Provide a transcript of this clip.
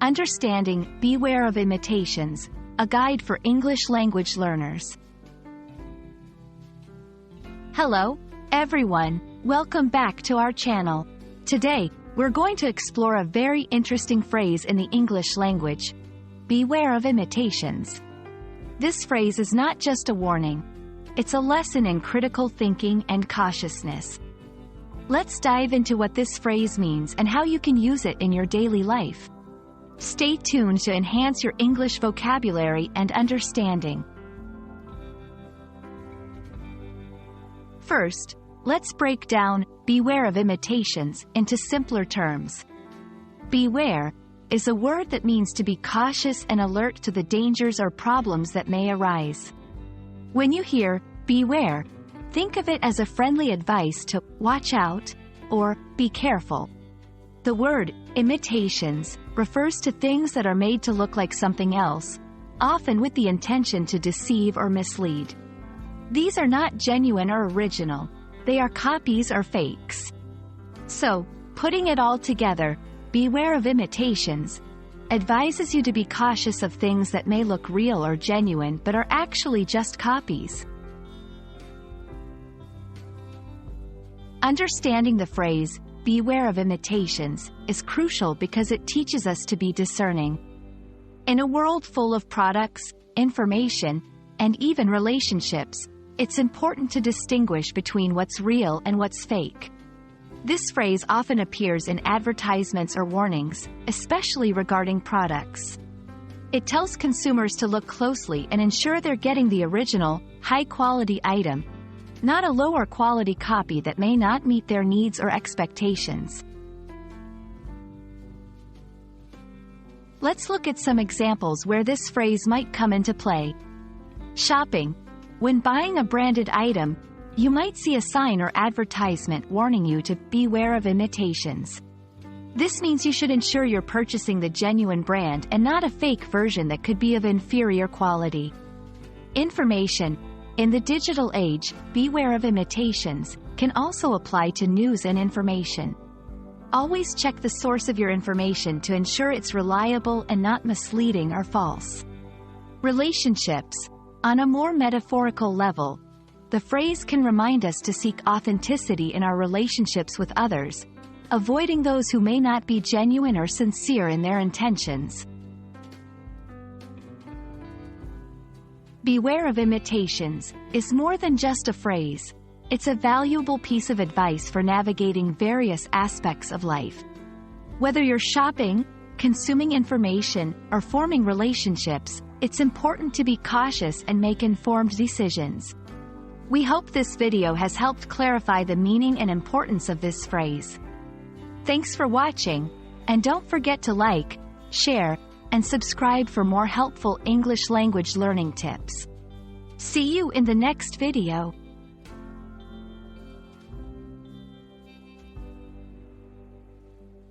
Understanding Beware of Imitations, a guide for English language learners. Hello, everyone. Welcome back to our channel. Today, we're going to explore a very interesting phrase in the English language. Beware of imitations. This phrase is not just a warning. It's a lesson in critical thinking and cautiousness. Let's dive into what this phrase means and how you can use it in your daily life. Stay tuned to enhance your English vocabulary and understanding. First, let's break down beware of imitations into simpler terms. Beware is a word that means to be cautious and alert to the dangers or problems that may arise. When you hear beware, think of it as a friendly advice to watch out or be careful. The word imitations refers to things that are made to look like something else, often with the intention to deceive or mislead. These are not genuine or original. They are copies or fakes. So, putting it all together, beware of imitations advises you to be cautious of things that may look real or genuine but are actually just copies. Understanding the phrase, beware of imitations, is crucial because it teaches us to be discerning. In a world full of products, information, and even relationships, it's important to distinguish between what's real and what's fake. This phrase often appears in advertisements or warnings, especially regarding products. It tells consumers to look closely and ensure they're getting the original, high-quality item, not a lower-quality copy that may not meet their needs or expectations. Let's look at some examples where this phrase might come into play. Shopping. When buying a branded item, you might see a sign or advertisement warning you to beware of imitations. This means you should ensure you're purchasing the genuine brand and not a fake version that could be of inferior quality. Information. In the digital age, beware of imitations can also apply to news and information. Always check the source of your information to ensure it's reliable and not misleading or false. Relationships. On a more metaphorical level, the phrase can remind us to seek authenticity in our relationships with others, avoiding those who may not be genuine or sincere in their intentions. Beware of imitations is more than just a phrase. It's a valuable piece of advice for navigating various aspects of life. Whether you're shopping, consuming information, or forming relationships, it's important to be cautious and make informed decisions. We hope this video has helped clarify the meaning and importance of this phrase. Thanks for watching, and don't forget to like, share, and subscribe for more helpful English language learning tips. See you in the next video.